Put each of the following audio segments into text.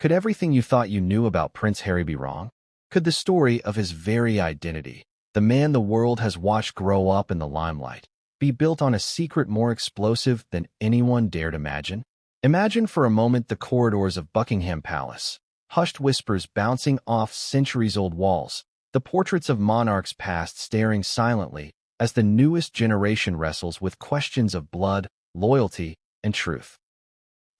Could everything you thought you knew about Prince Harry be wrong? Could the story of his very identity, the man the world has watched grow up in the limelight, be built on a secret more explosive than anyone dared imagine? Imagine for a moment the corridors of Buckingham Palace, hushed whispers bouncing off centuries-old walls, the portraits of monarchs past staring silently as the newest generation wrestles with questions of blood, loyalty, and truth.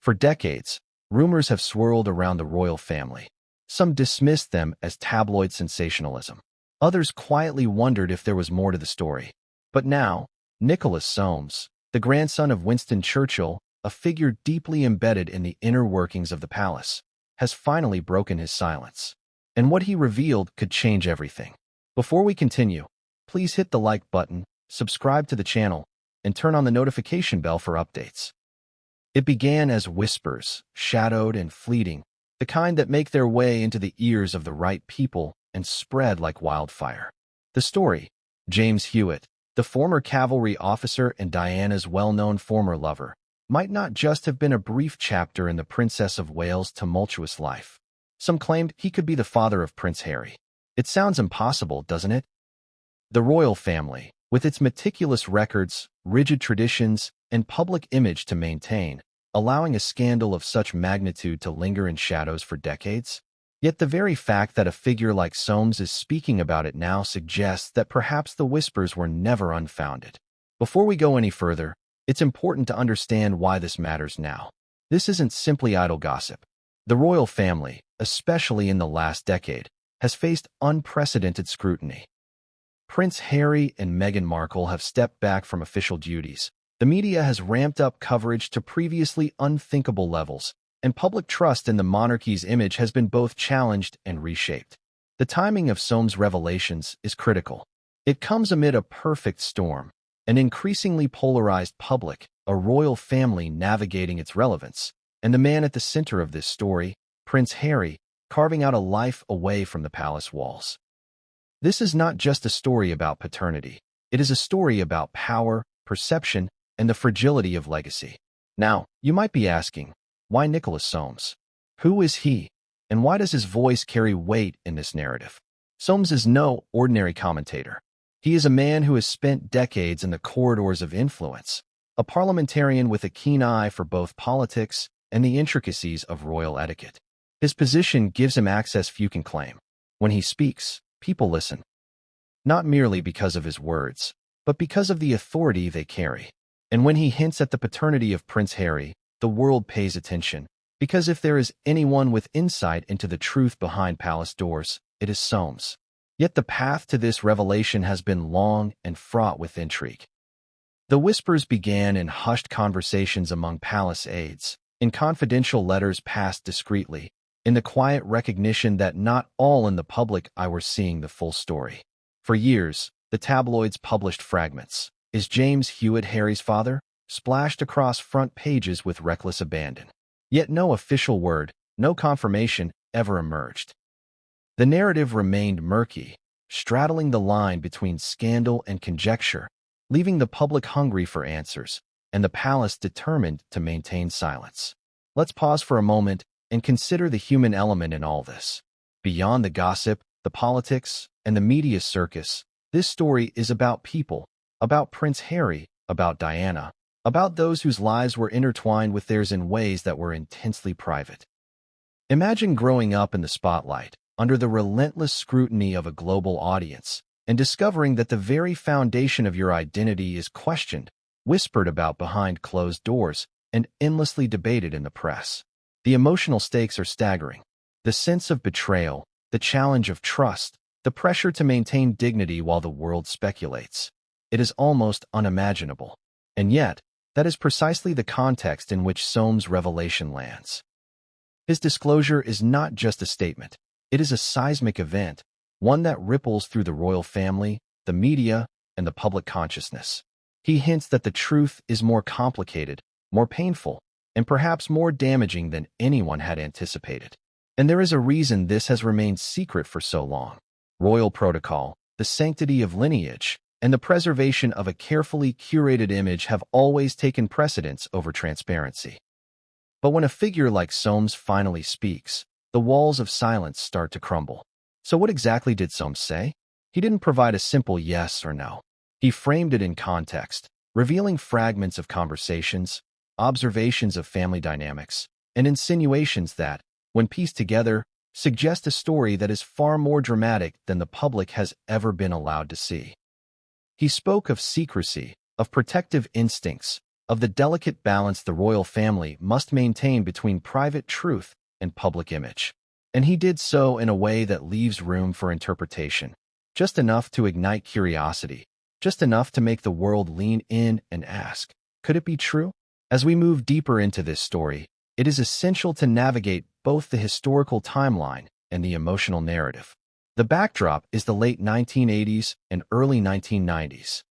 For decades, rumors have swirled around the royal family. Some dismissed them as tabloid sensationalism. Others quietly wondered if there was more to the story. But now, Nicholas Soames, the grandson of Winston Churchill, a figure deeply embedded in the inner workings of the palace, has finally broken his silence. And what he revealed could change everything. Before we continue, please hit the like button, subscribe to the channel, and turn on the notification bell for updates. It began as whispers, shadowed and fleeting, the kind that make their way into the ears of the right people and spread like wildfire. The story, James Hewitt, the former cavalry officer and Diana's well-known former lover, might not just have been a brief chapter in the Princess of Wales' tumultuous life. Some claimed he could be the father of Prince Harry. It sounds impossible, doesn't it? The royal family, with its meticulous records, rigid traditions, and public image to maintain, allowing a scandal of such magnitude to linger in shadows for decades? Yet the very fact that a figure like Soames is speaking about it now suggests that perhaps the whispers were never unfounded. Before we go any further, it's important to understand why this matters now. This isn't simply idle gossip. The royal family, especially in the last decade, has faced unprecedented scrutiny. Prince Harry and Meghan Markle have stepped back from official duties. The media has ramped up coverage to previously unthinkable levels, and public trust in the monarchy's image has been both challenged and reshaped. The timing of Soames' revelations is critical. It comes amid a perfect storm, an increasingly polarized public, a royal family navigating its relevance, and the man at the center of this story, Prince Harry, carving out a life away from the palace walls. This is not just a story about paternity. It is a story about power, perception, and the fragility of legacy. Now, you might be asking, why Nicholas Soames? Who is he, and why does his voice carry weight in this narrative? Soames is no ordinary commentator. He is a man who has spent decades in the corridors of influence, a parliamentarian with a keen eye for both politics and the intricacies of royal etiquette. His position gives him access few can claim. When he speaks, people listen. Not merely because of his words, but because of the authority they carry. And when he hints at the paternity of Prince Harry, the world pays attention, because if there is anyone with insight into the truth behind palace doors, it is Soames. Yet the path to this revelation has been long and fraught with intrigue. The whispers began in hushed conversations among palace aides, in confidential letters passed discreetly, in the quiet recognition that not all in the public eye were seeing the full story. For years, the tabloids published fragments. Is James Hewitt Harry's father? Splashed across front pages with reckless abandon. Yet no official word, no confirmation, ever emerged. The narrative remained murky, straddling the line between scandal and conjecture, leaving the public hungry for answers, and the palace determined to maintain silence. Let's pause for a moment and consider the human element in all this. Beyond the gossip, the politics, and the media circus, this story is about people, about Prince Harry, about Diana, about those whose lives were intertwined with theirs in ways that were intensely private. Imagine growing up in the spotlight, under the relentless scrutiny of a global audience, and discovering that the very foundation of your identity is questioned, whispered about behind closed doors, and endlessly debated in the press. The emotional stakes are staggering. The sense of betrayal, the challenge of trust, the pressure to maintain dignity while the world speculates. It is almost unimaginable. And yet, that is precisely the context in which Soames' revelation lands. His disclosure is not just a statement. It is a seismic event, one that ripples through the royal family, the media, and the public consciousness. He hints that the truth is more complicated, more painful, and perhaps more damaging than anyone had anticipated. And there is a reason this has remained secret for so long. Royal protocol, the sanctity of lineage, and the preservation of a carefully curated image have always taken precedence over transparency. But when a figure like Soames finally speaks, the walls of silence start to crumble. So what exactly did Soames say? He didn't provide a simple yes or no. He framed it in context, revealing fragments of conversations, observations of family dynamics, and insinuations that, when pieced together, suggest a story that is far more dramatic than the public has ever been allowed to see. He spoke of secrecy, of protective instincts, of the delicate balance the royal family must maintain between private truth and public image. And he did so in a way that leaves room for interpretation, just enough to ignite curiosity, just enough to make the world lean in and ask, could it be true? As we move deeper into this story, it is essential to navigate both the historical timeline and the emotional narrative. The backdrop is the late 1980s and early 1990s,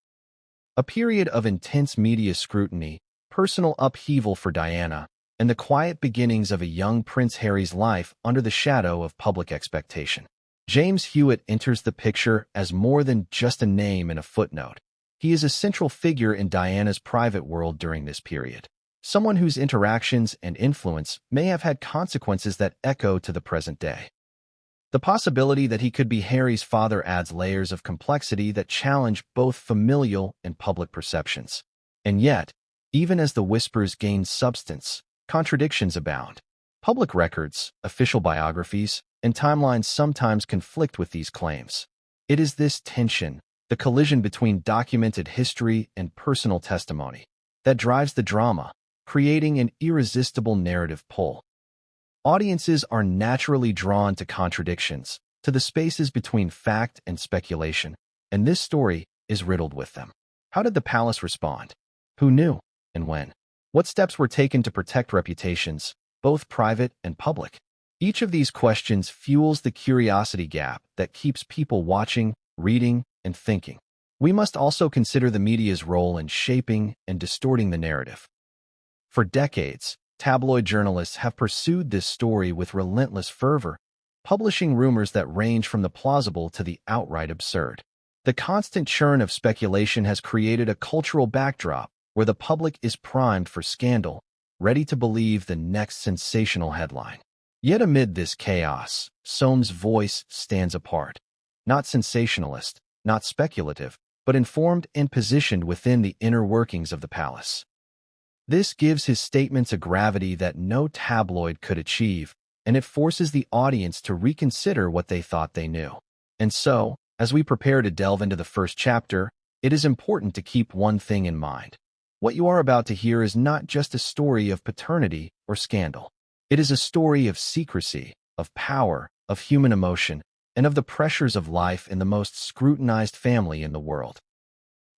a period of intense media scrutiny, personal upheaval for Diana, and the quiet beginnings of a young Prince Harry's life under the shadow of public expectation. James Hewitt enters the picture as more than just a name and a footnote. He is a central figure in Diana's private world during this period, someone whose interactions and influence may have had consequences that echo to the present day. The possibility that he could be Harry's father adds layers of complexity that challenge both familial and public perceptions. And yet, even as the whispers gain substance, contradictions abound. Public records, official biographies, and timelines sometimes conflict with these claims. It is this tension, the collision between documented history and personal testimony, that drives the drama, creating an irresistible narrative pull. Audiences are naturally drawn to contradictions, to the spaces between fact and speculation, and this story is riddled with them. How did the palace respond? Who knew, and when? What steps were taken to protect reputations, both private and public? Each of these questions fuels the curiosity gap that keeps people watching, reading, and thinking. We must also consider the media's role in shaping and distorting the narrative. For decades, tabloid journalists have pursued this story with relentless fervor, publishing rumors that range from the plausible to the outright absurd. The constant churn of speculation has created a cultural backdrop where the public is primed for scandal, ready to believe the next sensational headline. Yet amid this chaos, Soames' voice stands apart. Not sensationalist, not speculative, but informed and positioned within the inner workings of the palace. This gives his statements a gravity that no tabloid could achieve, and it forces the audience to reconsider what they thought they knew. And so, as we prepare to delve into the first chapter, it is important to keep one thing in mind. What you are about to hear is not just a story of paternity or scandal. It is a story of secrecy, of power, of human emotion, and of the pressures of life in the most scrutinized family in the world.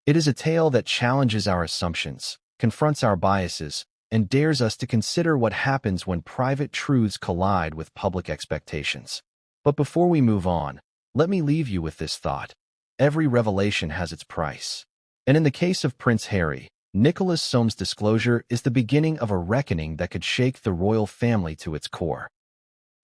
It is a tale that challenges our assumptions, confronts our biases, and dares us to consider what happens when private truths collide with public expectations. But before we move on, let me leave you with this thought. Every revelation has its price. And in the case of Prince Harry, Nicholas Soames' disclosure is the beginning of a reckoning that could shake the royal family to its core.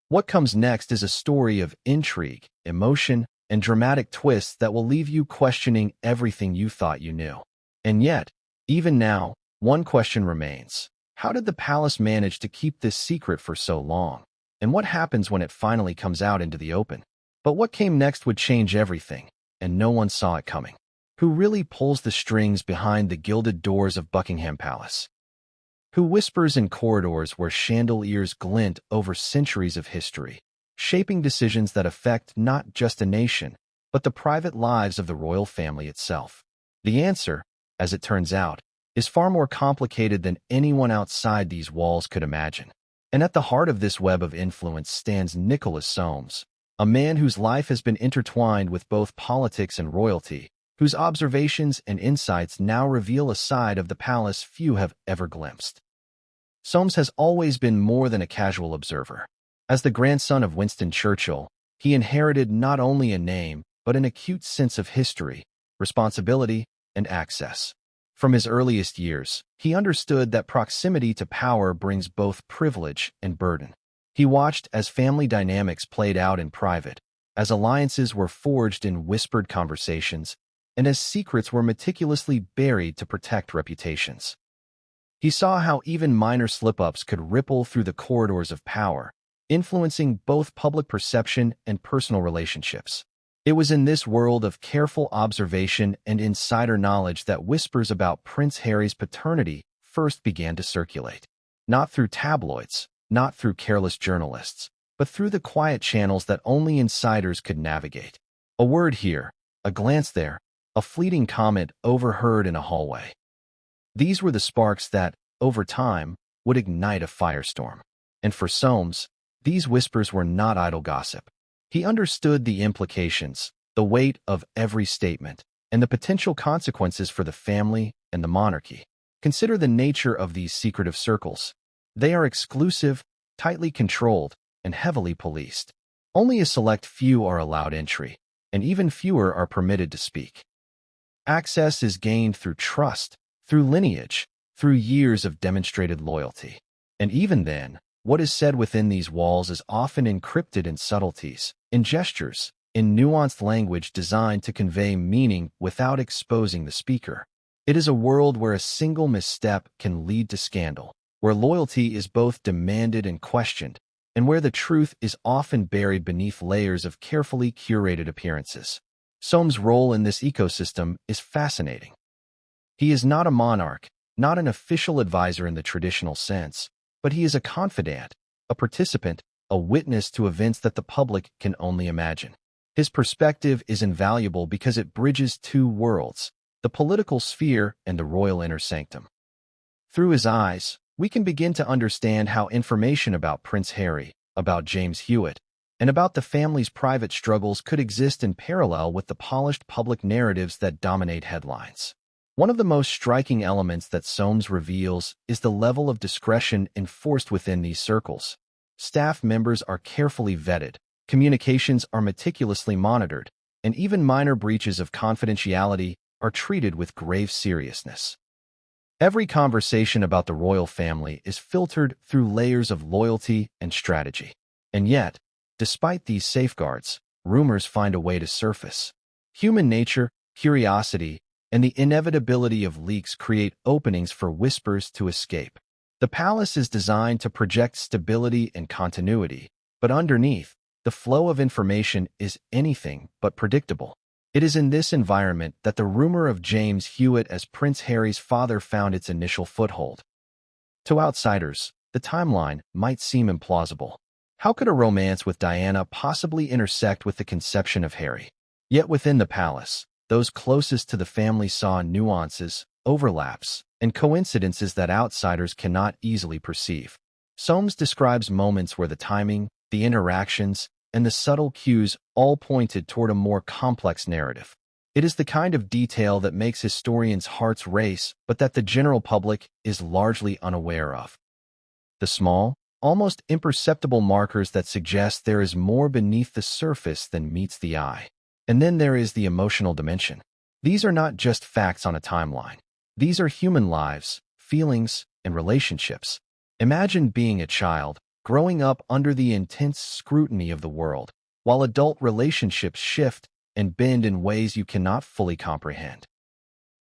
What comes next is a story of intrigue, emotion, and dramatic twists that will leave you questioning everything you thought you knew. And yet, even now, one question remains. How did the palace manage to keep this secret for so long? And what happens when it finally comes out into the open? But what came next would change everything, and no one saw it coming. Who really pulls the strings behind the gilded doors of Buckingham Palace? Who whispers in corridors where chandeliers glint over centuries of history, shaping decisions that affect not just a nation, but the private lives of the royal family itself? The answer, as it turns out, is far more complicated than anyone outside these walls could imagine. And at the heart of this web of influence stands Nicholas Soames, a man whose life has been intertwined with both politics and royalty, whose observations and insights now reveal a side of the palace few have ever glimpsed. Soames has always been more than a casual observer. As the grandson of Winston Churchill, he inherited not only a name, but an acute sense of history, responsibility, and access. From his earliest years, he understood that proximity to power brings both privilege and burden. He watched as family dynamics played out in private, as alliances were forged in whispered conversations, and as secrets were meticulously buried to protect reputations. He saw how even minor slip-ups could ripple through the corridors of power, influencing both public perception and personal relationships. It was in this world of careful observation and insider knowledge that whispers about Prince Harry's paternity first began to circulate. Not through tabloids, not through careless journalists, but through the quiet channels that only insiders could navigate. A word here, a glance there, a fleeting comment overheard in a hallway. These were the sparks that, over time, would ignite a firestorm. And for Soames, these whispers were not idle gossip. He understood the implications, the weight of every statement, and the potential consequences for the family and the monarchy. Consider the nature of these secretive circles. They are exclusive, tightly controlled, and heavily policed. Only a select few are allowed entry, and even fewer are permitted to speak. Access is gained through trust, through lineage, through years of demonstrated loyalty. And even then, what is said within these walls is often encrypted in subtleties, in gestures, in nuanced language designed to convey meaning without exposing the speaker. It is a world where a single misstep can lead to scandal, where loyalty is both demanded and questioned, and where the truth is often buried beneath layers of carefully curated appearances. Soames' role in this ecosystem is fascinating. He is not a monarch, not an official advisor in the traditional sense, but he is a confidant, a participant, a witness to events that the public can only imagine. His perspective is invaluable because it bridges two worlds, the political sphere and the royal inner sanctum. Through his eyes, we can begin to understand how information about Prince Harry, about James Hewitt, and about the family's private struggles could exist in parallel with the polished public narratives that dominate headlines. One of the most striking elements that Soames reveals is the level of discretion enforced within these circles. Staff members are carefully vetted, communications are meticulously monitored, and even minor breaches of confidentiality are treated with grave seriousness. Every conversation about the royal family is filtered through layers of loyalty and strategy. And yet, despite these safeguards, rumors find a way to surface. Human nature, curiosity, and the inevitability of leaks create openings for whispers to escape. The palace is designed to project stability and continuity, but underneath, the flow of information is anything but predictable. It is in this environment that the rumor of James Hewitt as Prince Harry's father found its initial foothold. To outsiders, the timeline might seem implausible. How could a romance with Diana possibly intersect with the conception of Harry? Yet within the palace, those closest to the family saw nuances, overlaps, and coincidences that outsiders cannot easily perceive. Soames describes moments where the timing, the interactions, and the subtle cues all pointed toward a more complex narrative. It is the kind of detail that makes historians' hearts race, but that the general public is largely unaware of. The small, almost imperceptible markers that suggest there is more beneath the surface than meets the eye. And then there is the emotional dimension. These are not just facts on a timeline. These are human lives, feelings, and relationships. Imagine being a child, growing up under the intense scrutiny of the world, while adult relationships shift and bend in ways you cannot fully comprehend.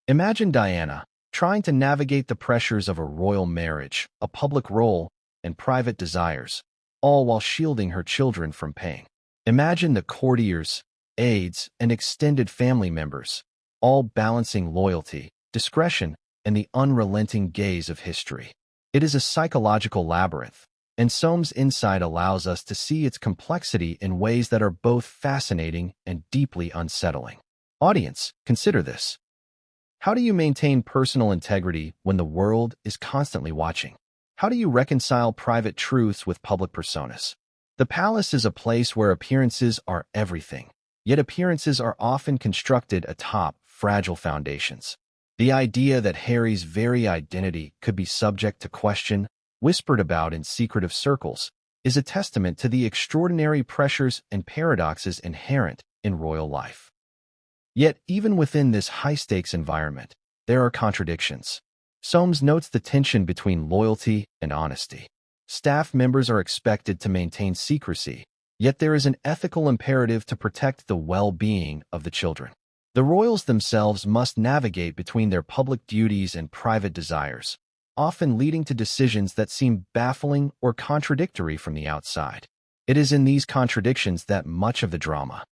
Imagine Diana, trying to navigate the pressures of a royal marriage, a public role, and private desires, all while shielding her children from pain. Imagine the courtiers, aides, and extended family members, all balancing loyalty, discretion, and the unrelenting gaze of history. It is a psychological labyrinth, and Soames' insight allows us to see its complexity in ways that are both fascinating and deeply unsettling. Audience, consider this. How do you maintain personal integrity when the world is constantly watching? How do you reconcile private truths with public personas? The palace is a place where appearances are everything. Yet appearances are often constructed atop fragile foundations. The idea that Harry's very identity could be subject to question, whispered about in secretive circles, is a testament to the extraordinary pressures and paradoxes inherent in royal life. Yet, even within this high-stakes environment, there are contradictions. Soames notes the tension between loyalty and honesty. Staff members are expected to maintain secrecy, yet there is an ethical imperative to protect the well-being of the children. The royals themselves must navigate between their public duties and private desires, often leading to decisions that seem baffling or contradictory from the outside. It is in these contradictions that much of the drama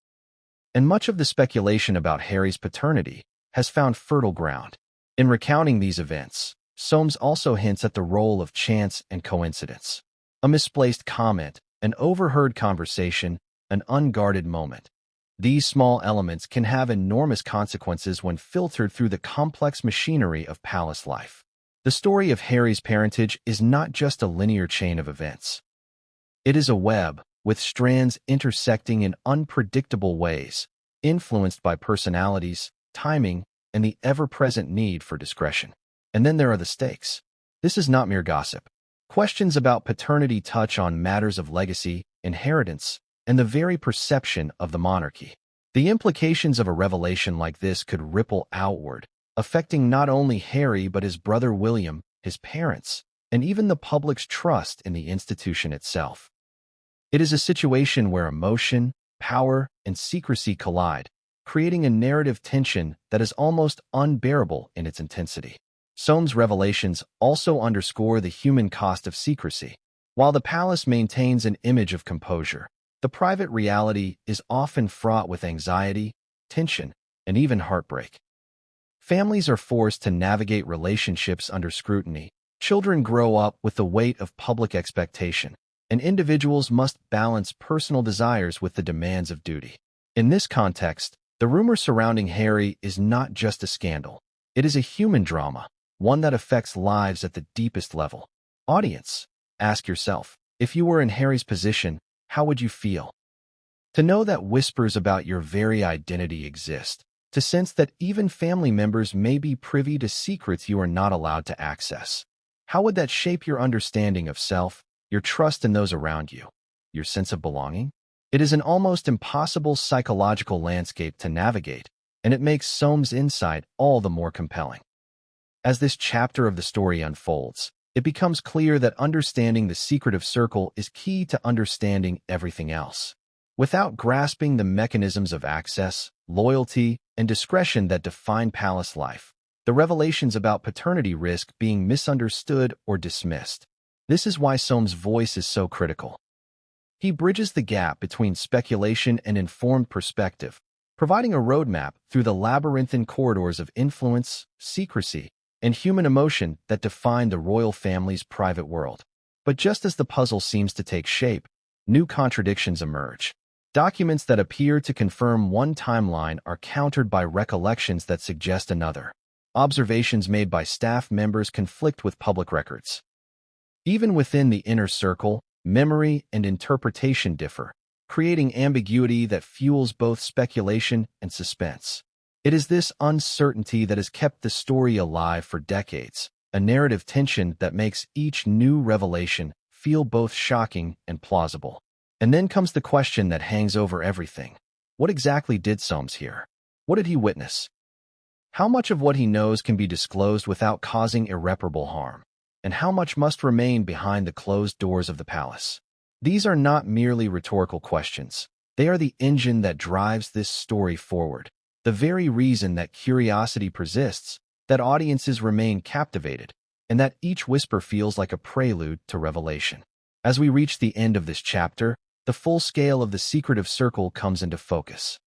and much of the speculation about Harry's paternity has found fertile ground. In recounting these events, Soames also hints at the role of chance and coincidence. A misplaced comment, an overheard conversation, an unguarded moment. These small elements can have enormous consequences when filtered through the complex machinery of palace life. The story of Harry's parentage is not just a linear chain of events. It is a web, with strands intersecting in unpredictable ways, influenced by personalities, timing, and the ever-present need for discretion. And then there are the stakes. This is not mere gossip. Questions about paternity touch on matters of legacy, inheritance, and the very perception of the monarchy. The implications of a revelation like this could ripple outward, affecting not only Harry but his brother William, his parents, and even the public's trust in the institution itself. It is a situation where emotion, power, and secrecy collide, creating a narrative tension that is almost unbearable in its intensity. Soames' revelations also underscore the human cost of secrecy. While the palace maintains an image of composure, the private reality is often fraught with anxiety, tension, and even heartbreak. Families are forced to navigate relationships under scrutiny. Children grow up with the weight of public expectation, and individuals must balance personal desires with the demands of duty. In this context, the rumor surrounding Harry is not just a scandal. It is a human drama, one that affects lives at the deepest level. Audience, ask yourself, if you were in Harry's position, how would you feel? To know that whispers about your very identity exist, to sense that even family members may be privy to secrets you are not allowed to access. How would that shape your understanding of self, your trust in those around you, your sense of belonging? It is an almost impossible psychological landscape to navigate, and it makes Soames' insight all the more compelling. As this chapter of the story unfolds, it becomes clear that understanding the secretive circle is key to understanding everything else. Without grasping the mechanisms of access, loyalty, and discretion that define palace life, the revelations about paternity risk being misunderstood or dismissed. This is why Soames' voice is so critical. He bridges the gap between speculation and informed perspective, providing a roadmap through the labyrinthine corridors of influence, secrecy, and human emotion that define the royal family's private world. But just as the puzzle seems to take shape, new contradictions emerge. Documents that appear to confirm one timeline are countered by recollections that suggest another. Observations made by staff members conflict with public records. Even within the inner circle, memory and interpretation differ, creating ambiguity that fuels both speculation and suspense. It is this uncertainty that has kept the story alive for decades, a narrative tension that makes each new revelation feel both shocking and plausible. And then comes the question that hangs over everything. What exactly did Soames hear? What did he witness? How much of what he knows can be disclosed without causing irreparable harm? And how much must remain behind the closed doors of the palace? These are not merely rhetorical questions. They are the engine that drives this story forward, the very reason that curiosity persists, that audiences remain captivated, and that each whisper feels like a prelude to revelation. As we reach the end of this chapter, the full scale of the secretive circle comes into focus.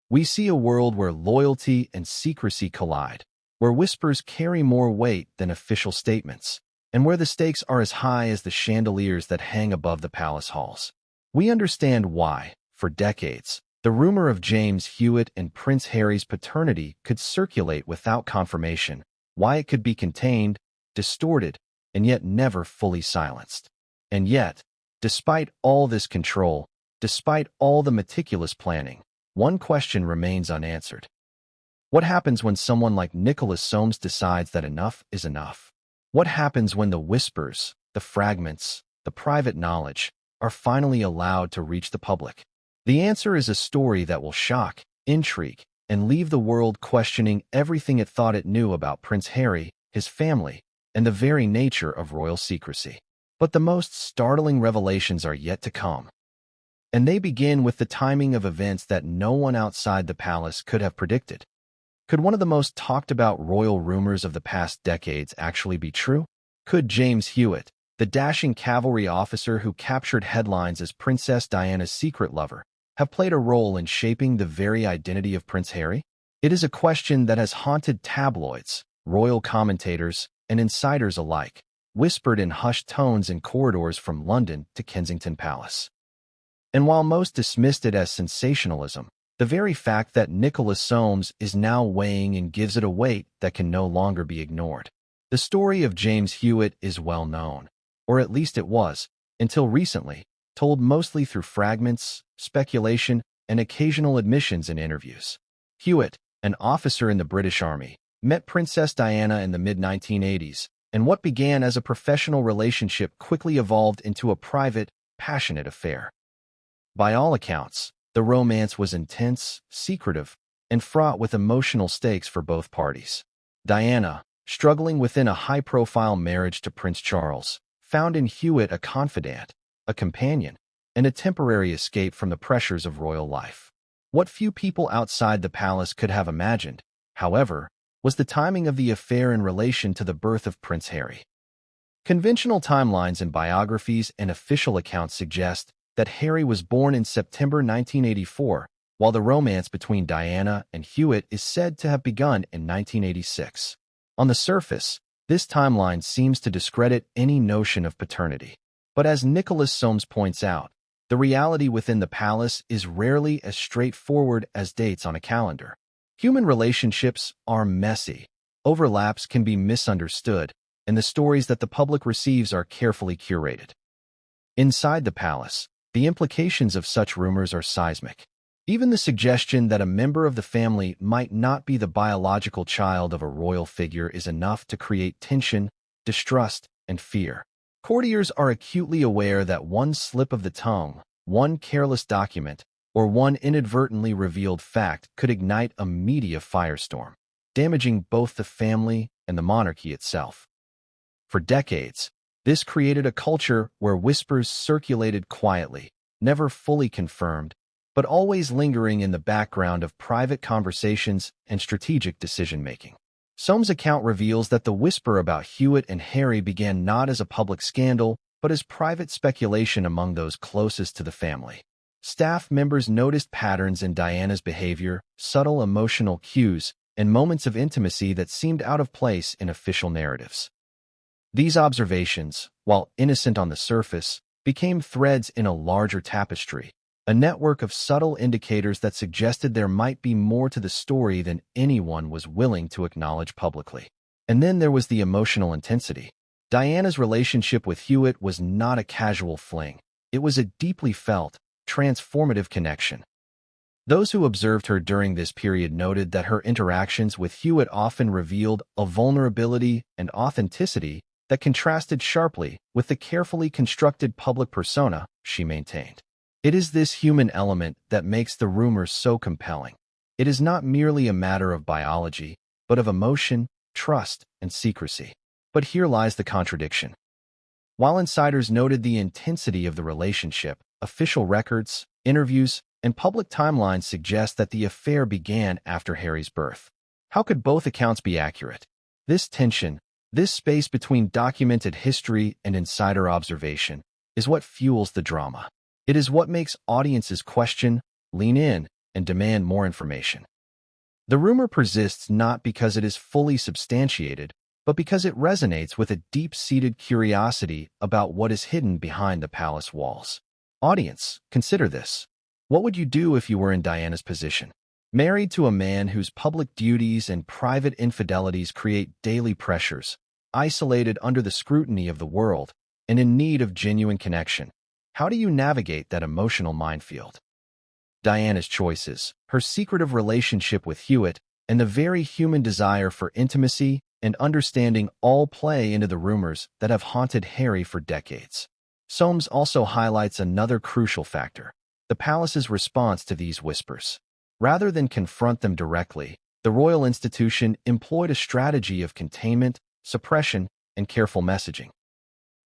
We see a world where loyalty and secrecy collide, where whispers carry more weight than official statements, and where the stakes are as high as the chandeliers that hang above the palace halls. We understand why, for decades, the rumor of James Hewitt and Prince Harry's paternity could circulate without confirmation, why it could be contained, distorted, and yet never fully silenced. And yet, despite all this control, despite all the meticulous planning, one question remains unanswered. What happens when someone like Nicholas Soames decides that enough is enough? What happens when the whispers, the fragments, the private knowledge, are finally allowed to reach the public? The answer is a story that will shock, intrigue, and leave the world questioning everything it thought it knew about Prince Harry, his family, and the very nature of royal secrecy. But the most startling revelations are yet to come. And they begin with the timing of events that no one outside the palace could have predicted. Could one of the most talked about royal rumors of the past decades actually be true? Could James Hewitt, the dashing cavalry officer who captured headlines as Princess Diana's secret lover, have played a role in shaping the very identity of Prince Harry? It is a question that has haunted tabloids, royal commentators, and insiders alike, whispered in hushed tones in corridors from London to Kensington Palace. And while most dismissed it as sensationalism, the very fact that Nicholas Soames is now weighing in gives it a weight that can no longer be ignored. The story of James Hewitt is well known, or at least it was, until recently, told mostly through fragments, speculation, and occasional admissions in interviews. Hewitt, an officer in the British Army, met Princess Diana in the mid-1980s, and what began as a professional relationship quickly evolved into a private, passionate affair. By all accounts, the romance was intense, secretive, and fraught with emotional stakes for both parties. Diana, struggling within a high-profile marriage to Prince Charles, found in Hewitt a confidant, a companion, and a temporary escape from the pressures of royal life. What few people outside the palace could have imagined, however, was the timing of the affair in relation to the birth of Prince Harry. Conventional timelines in biographies and official accounts suggest that Harry was born in September 1984, while the romance between Diana and Hewitt is said to have begun in 1986. On the surface, this timeline seems to discredit any notion of paternity. But as Nicholas Soames points out, the reality within the palace is rarely as straightforward as dates on a calendar. Human relationships are messy, overlaps can be misunderstood, and the stories that the public receives are carefully curated. Inside the palace, the implications of such rumors are seismic. Even the suggestion that a member of the family might not be the biological child of a royal figure is enough to create tension, distrust, and fear. Courtiers are acutely aware that one slip of the tongue, one careless document, or one inadvertently revealed fact could ignite a media firestorm, damaging both the family and the monarchy itself. For decades, this created a culture where whispers circulated quietly, never fully confirmed, but always lingering in the background of private conversations and strategic decision-making. Soames' account reveals that the whisper about Hewitt and Harry began not as a public scandal, but as private speculation among those closest to the family. Staff members noticed patterns in Diana's behavior, subtle emotional cues, and moments of intimacy that seemed out of place in official narratives. These observations, while innocent on the surface, became threads in a larger tapestry, a network of subtle indicators that suggested there might be more to the story than anyone was willing to acknowledge publicly. And then there was the emotional intensity. Diana's relationship with Hewitt was not a casual fling. It was a deeply felt, transformative connection. Those who observed her during this period noted that her interactions with Hewitt often revealed a vulnerability and authenticity that contrasted sharply with the carefully constructed public persona she maintained. It is this human element that makes the rumors so compelling. It is not merely a matter of biology, but of emotion, trust, and secrecy. But here lies the contradiction. While insiders noted the intensity of the relationship, official records, interviews, and public timelines suggest that the affair began after Harry's birth. How could both accounts be accurate? This tension, this space between documented history and insider observation, is what fuels the drama. It is what makes audiences question, lean in, and demand more information. The rumor persists not because it is fully substantiated, but because it resonates with a deep-seated curiosity about what is hidden behind the palace walls. Audience, consider this. What would you do if you were in Diana's position? Married to a man whose public duties and private infidelities create daily pressures, isolated under the scrutiny of the world, and in need of genuine connection. How do you navigate that emotional minefield? Diana's choices, her secretive relationship with Hewitt, and the very human desire for intimacy and understanding all play into the rumors that have haunted Harry for decades. Soames also highlights another crucial factor: the palace's response to these whispers. Rather than confront them directly, the royal institution employed a strategy of containment, suppression, and careful messaging.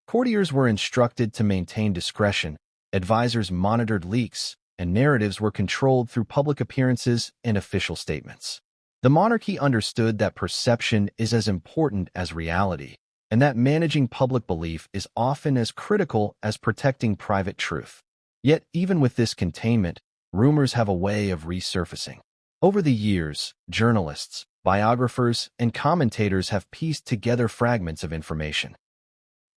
Courtiers were instructed to maintain discretion, advisors monitored leaks, and narratives were controlled through public appearances and official statements. The monarchy understood that perception is as important as reality, and that managing public belief is often as critical as protecting private truth. Yet, even with this containment, rumors have a way of resurfacing. Over the years, journalists, biographers, and commentators have pieced together fragments of information,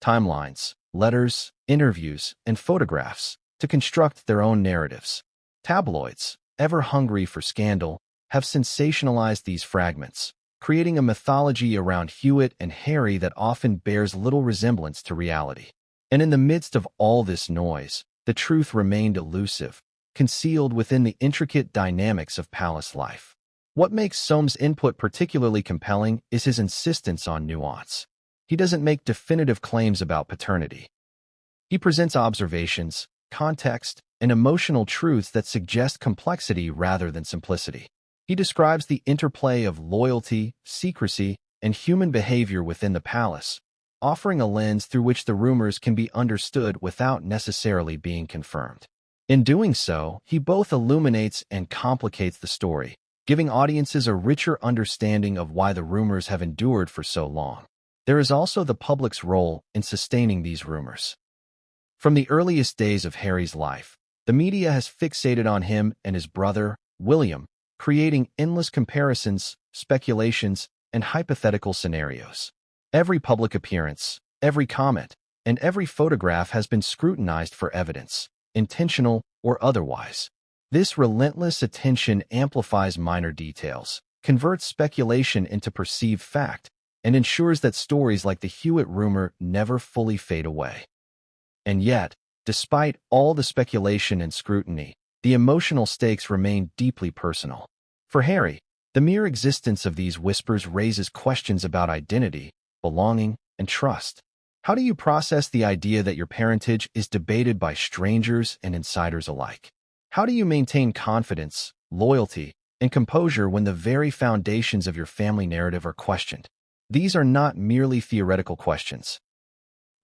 timelines, letters, interviews, and photographs to construct their own narratives. Tabloids, ever hungry for scandal, have sensationalized these fragments, creating a mythology around Hewitt and Harry that often bears little resemblance to reality. And in the midst of all this noise, the truth remained elusive, concealed within the intricate dynamics of palace life. What makes Soames' input particularly compelling is his insistence on nuance. He doesn't make definitive claims about paternity. He presents observations, context, and emotional truths that suggest complexity rather than simplicity. He describes the interplay of loyalty, secrecy, and human behavior within the palace, offering a lens through which the rumors can be understood without necessarily being confirmed. In doing so, he both illuminates and complicates the story, giving audiences a richer understanding of why the rumors have endured for so long. There is also the public's role in sustaining these rumors. From the earliest days of Harry's life, the media has fixated on him and his brother, William, creating endless comparisons, speculations, and hypothetical scenarios. Every public appearance, every comment, and every photograph has been scrutinized for evidence, intentional or otherwise. This relentless attention amplifies minor details, converts speculation into perceived fact, and ensures that stories like the Hewitt rumor never fully fade away. And yet, despite all the speculation and scrutiny, the emotional stakes remain deeply personal. For Harry, the mere existence of these whispers raises questions about identity, belonging, and trust. How do you process the idea that your parentage is debated by strangers and insiders alike? How do you maintain confidence, loyalty, and composure when the very foundations of your family narrative are questioned? These are not merely theoretical questions.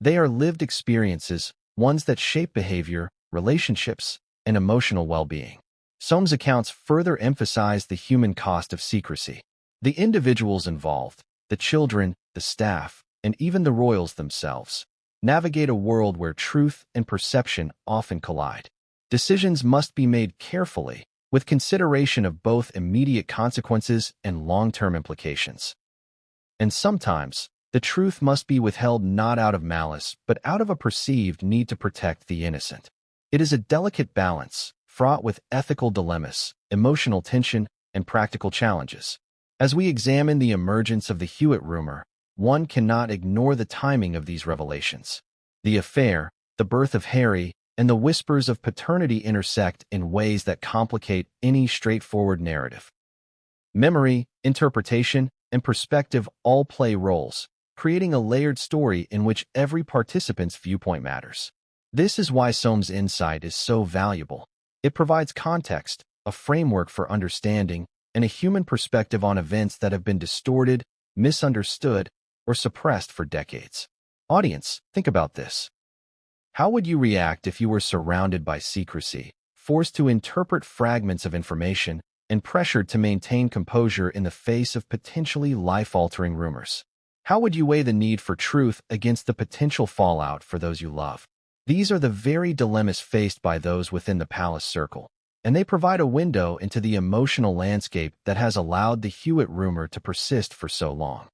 They are lived experiences, ones that shape behavior, relationships, and emotional well-being. Soames' accounts further emphasize the human cost of secrecy. The individuals involved, the children, the staff, and even the royals themselves, navigate a world where truth and perception often collide. Decisions must be made carefully, with consideration of both immediate consequences and long-term implications. And sometimes, the truth must be withheld not out of malice, but out of a perceived need to protect the innocent. It is a delicate balance, fraught with ethical dilemmas, emotional tension, and practical challenges. As we examine the emergence of the Hewitt rumor, one cannot ignore the timing of these revelations. The affair, the birth of Harry, and the whispers of paternity intersect in ways that complicate any straightforward narrative. Memory, interpretation, and perspective all play roles, creating a layered story in which every participant's viewpoint matters. This is why Soames' insight is so valuable. It provides context, a framework for understanding, and a human perspective on events that have been distorted, misunderstood, or suppressed for decades. Audience, think about this. How would you react if you were surrounded by secrecy, forced to interpret fragments of information, and pressured to maintain composure in the face of potentially life-altering rumors? How would you weigh the need for truth against the potential fallout for those you love? These are the very dilemmas faced by those within the palace circle, and they provide a window into the emotional landscape that has allowed the Hewitt rumor to persist for so long.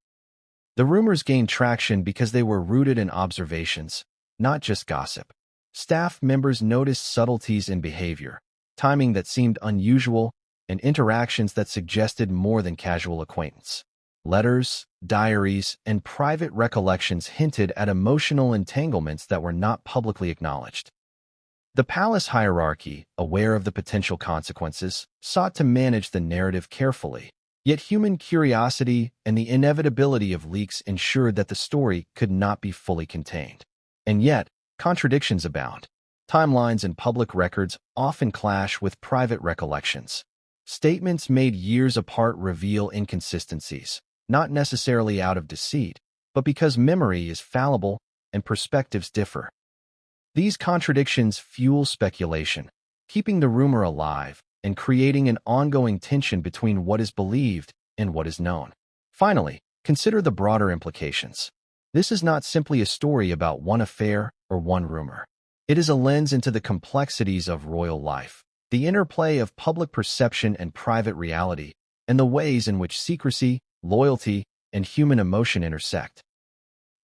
The rumors gained traction because they were rooted in observations, not just gossip. Staff members noticed subtleties in behavior, timing that seemed unusual, and interactions that suggested more than casual acquaintance. Letters, diaries, and private recollections hinted at emotional entanglements that were not publicly acknowledged. The palace hierarchy, aware of the potential consequences, sought to manage the narrative carefully, yet human curiosity and the inevitability of leaks ensured that the story could not be fully contained. And yet, contradictions abound. Timelines and public records often clash with private recollections. Statements made years apart reveal inconsistencies, not necessarily out of deceit, but because memory is fallible and perspectives differ. These contradictions fuel speculation, keeping the rumor alive and creating an ongoing tension between what is believed and what is known. Finally, consider the broader implications. This is not simply a story about one affair or one rumor. It is a lens into the complexities of royal life, the interplay of public perception and private reality, and the ways in which secrecy, loyalty, and human emotion intersect.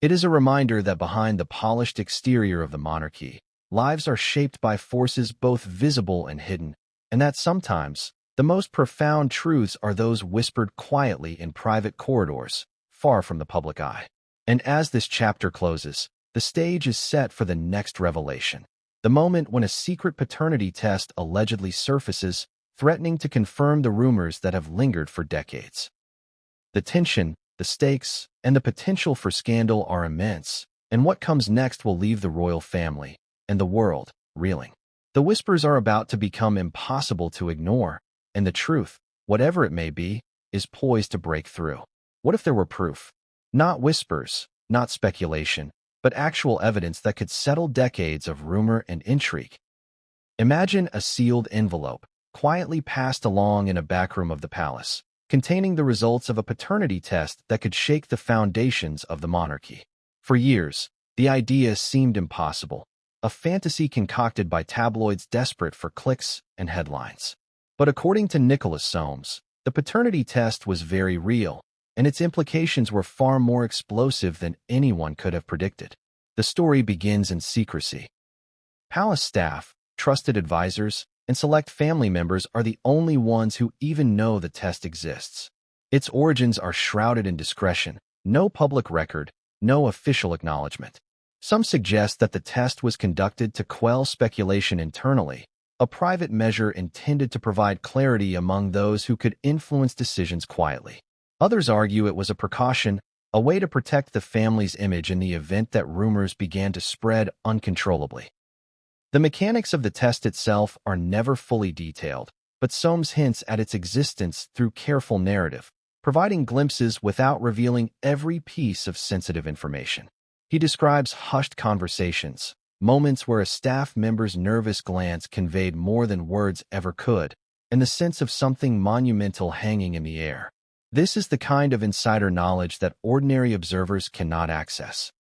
It is a reminder that behind the polished exterior of the monarchy, lives are shaped by forces both visible and hidden, and that sometimes the most profound truths are those whispered quietly in private corridors, far from the public eye. And as this chapter closes, the stage is set for the next revelation, the moment when a secret paternity test allegedly surfaces, threatening to confirm the rumors that have lingered for decades. The tension, the stakes, and the potential for scandal are immense, and what comes next will leave the royal family and the world reeling. The whispers are about to become impossible to ignore, and the truth, whatever it may be, is poised to break through. What if there were proof? Not whispers, not speculation, but actual evidence that could settle decades of rumor and intrigue. Imagine a sealed envelope, quietly passed along in a backroom of the palace, containing the results of a paternity test that could shake the foundations of the monarchy. For years, the idea seemed impossible, a fantasy concocted by tabloids desperate for clicks and headlines. But according to Nicholas Soames, the paternity test was very real, and its implications were far more explosive than anyone could have predicted. The story begins in secrecy. Palace staff, trusted advisors, and select family members are the only ones who even know the test exists. Its origins are shrouded in discretion, no public record, no official acknowledgement. Some suggest that the test was conducted to quell speculation internally, a private measure intended to provide clarity among those who could influence decisions quietly. Others argue it was a precaution, a way to protect the family's image in the event that rumors began to spread uncontrollably. The mechanics of the test itself are never fully detailed, but Soames hints at its existence through careful narrative, providing glimpses without revealing every piece of sensitive information. He describes hushed conversations, moments where a staff member's nervous glance conveyed more than words ever could, and the sense of something monumental hanging in the air. This is the kind of insider knowledge that ordinary observers cannot access.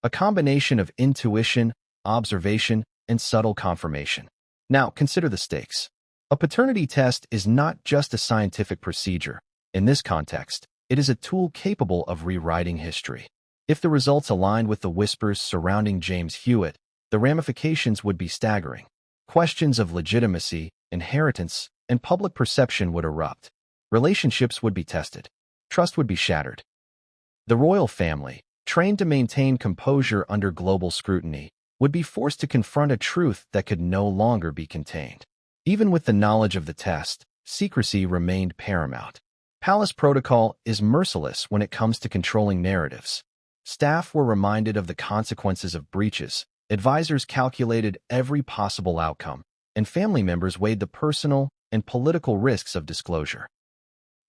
A combination of intuition, observation, and subtle confirmation. Now, consider the stakes. A paternity test is not just a scientific procedure. In this context, it is a tool capable of rewriting history. If the results aligned with the whispers surrounding James Hewitt, the ramifications would be staggering. Questions of legitimacy, inheritance, and public perception would erupt. Relationships would be tested. Trust would be shattered. The royal family, trained to maintain composure under global scrutiny, would be forced to confront a truth that could no longer be contained. Even with the knowledge of the test, secrecy remained paramount. Palace protocol is merciless when it comes to controlling narratives. Staff were reminded of the consequences of breaches, advisors calculated every possible outcome, and family members weighed the personal and political risks of disclosure.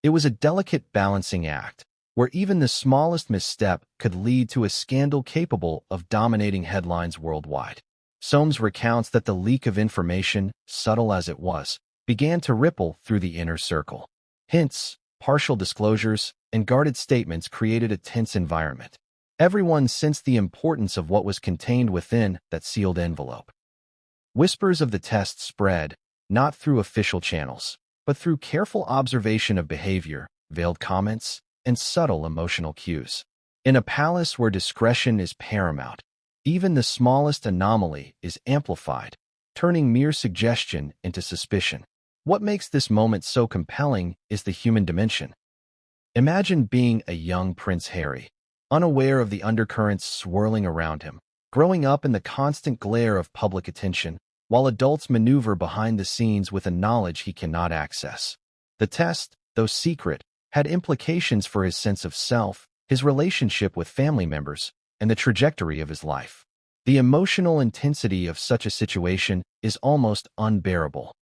It was a delicate balancing act, where even the smallest misstep could lead to a scandal capable of dominating headlines worldwide. Soames recounts that the leak of information, subtle as it was, began to ripple through the inner circle. Hints, partial disclosures, and guarded statements created a tense environment. Everyone sensed the importance of what was contained within that sealed envelope. Whispers of the test spread, not through official channels, but through careful observation of behavior, veiled comments, and subtle emotional cues. In a palace where discretion is paramount, even the smallest anomaly is amplified, turning mere suggestion into suspicion. What makes this moment so compelling is the human dimension. Imagine being a young Prince Harry, unaware of the undercurrents swirling around him, growing up in the constant glare of public attention, while adults maneuver behind the scenes with a knowledge he cannot access. The test, though secret, had implications for his sense of self, his relationship with family members, and the trajectory of his life. The emotional intensity of such a situation is almost unbearable.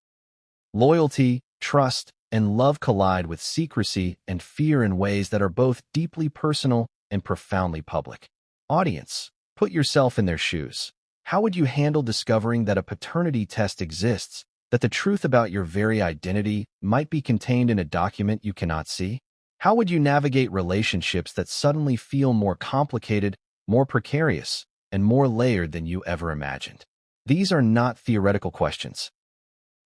Loyalty, trust, and love collide with secrecy and fear in ways that are both deeply personal and profoundly public. Audience, put yourself in their shoes. How would you handle discovering that a paternity test exists, that the truth about your very identity might be contained in a document you cannot see? How would you navigate relationships that suddenly feel more complicated, more precarious, and more layered than you ever imagined? These are not theoretical questions.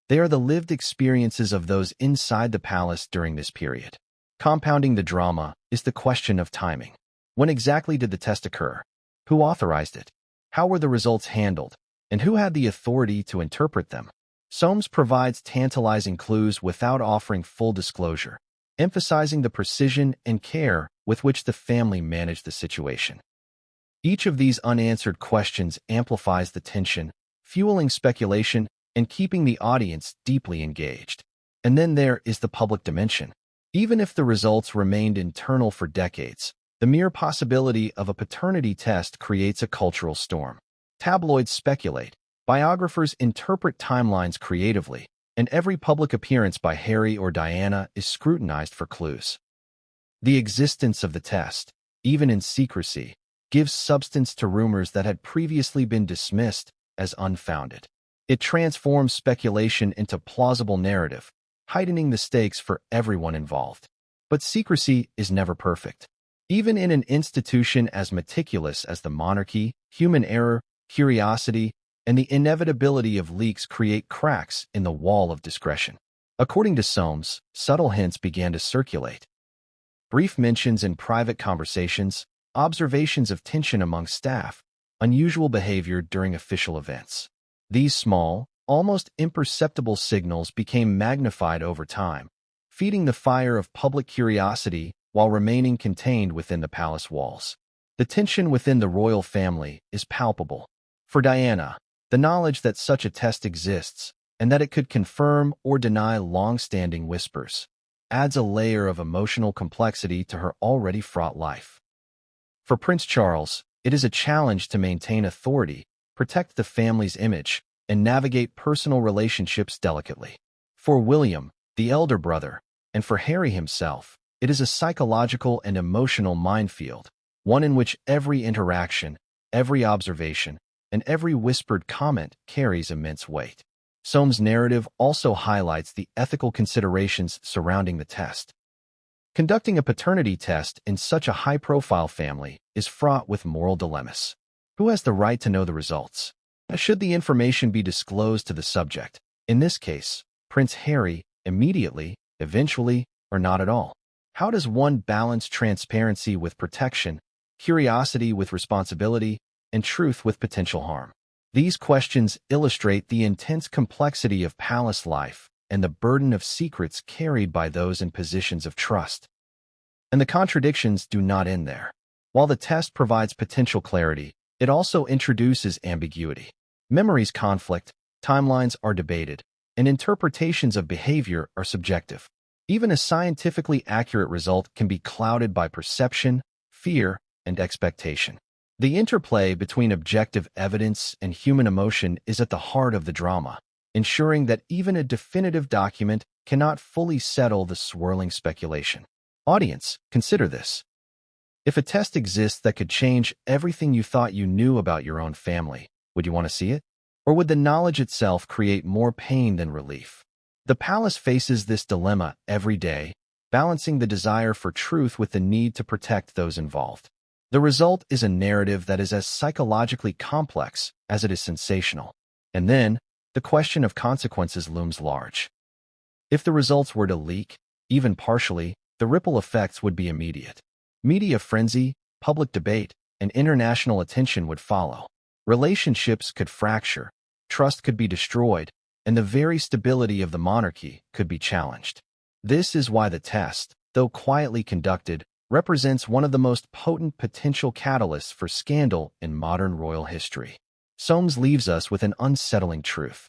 They are the lived experiences of those inside the palace during this period. Compounding the drama is the question of timing. When exactly did the test occur? Who authorized it? How were the results handled? And who had the authority to interpret them? Soames provides tantalizing clues without offering full disclosure, emphasizing the precision and care with which the family managed the situation. Each of these unanswered questions amplifies the tension, fueling speculation and keeping the audience deeply engaged. And then there is the public dimension. Even if the results remained internal for decades, the mere possibility of a paternity test creates a cultural storm. Tabloids speculate, biographers interpret timelines creatively, and every public appearance by Harry or Diana is scrutinized for clues. The existence of the test, even in secrecy, gives substance to rumors that had previously been dismissed as unfounded. It transforms speculation into plausible narrative, heightening the stakes for everyone involved. But secrecy is never perfect. Even in an institution as meticulous as the monarchy, human error, curiosity, and the inevitability of leaks create cracks in the wall of discretion. According to Soames, subtle hints began to circulate. Brief mentions in private conversations, observations of tension among staff, unusual behavior during official events. These small, almost imperceptible signals became magnified over time, feeding the fire of public curiosity while remaining contained within the palace walls. The tension within the royal family is palpable. For Diana, the knowledge that such a test exists and that it could confirm or deny long-standing whispers adds a layer of emotional complexity to her already fraught life. For Prince Charles, it is a challenge to maintain authority, protect the family's image, and navigate personal relationships delicately. For William, the elder brother, and for Harry himself, it is a psychological and emotional minefield, one in which every interaction, every observation, and every whispered comment carries immense weight. Soames' narrative also highlights the ethical considerations surrounding the test. Conducting a paternity test in such a high-profile family is fraught with moral dilemmas. Who has the right to know the results? Should the information be disclosed to the subject? In this case, Prince Harry, immediately, eventually, or not at all? How does one balance transparency with protection, curiosity with responsibility, and truth with potential harm? These questions illustrate the intense complexity of palace life and the burden of secrets carried by those in positions of trust. And the contradictions do not end there. While the test provides potential clarity, it also introduces ambiguity. Memories conflict, timelines are debated, and interpretations of behavior are subjective. Even a scientifically accurate result can be clouded by perception, fear, and expectation. The interplay between objective evidence and human emotion is at the heart of the drama, ensuring that even a definitive document cannot fully settle the swirling speculation. Audience, consider this. If a test exists that could change everything you thought you knew about your own family, would you want to see it? Or would the knowledge itself create more pain than relief? The palace faces this dilemma every day, balancing the desire for truth with the need to protect those involved. The result is a narrative that is as psychologically complex as it is sensational. And then, the question of consequences looms large. If the results were to leak, even partially, the ripple effects would be immediate. Media frenzy, public debate, and international attention would follow. Relationships could fracture, trust could be destroyed, and the very stability of the monarchy could be challenged. This is why the test, though quietly conducted, represents one of the most potent potential catalysts for scandal in modern royal history. Soames leaves us with an unsettling truth.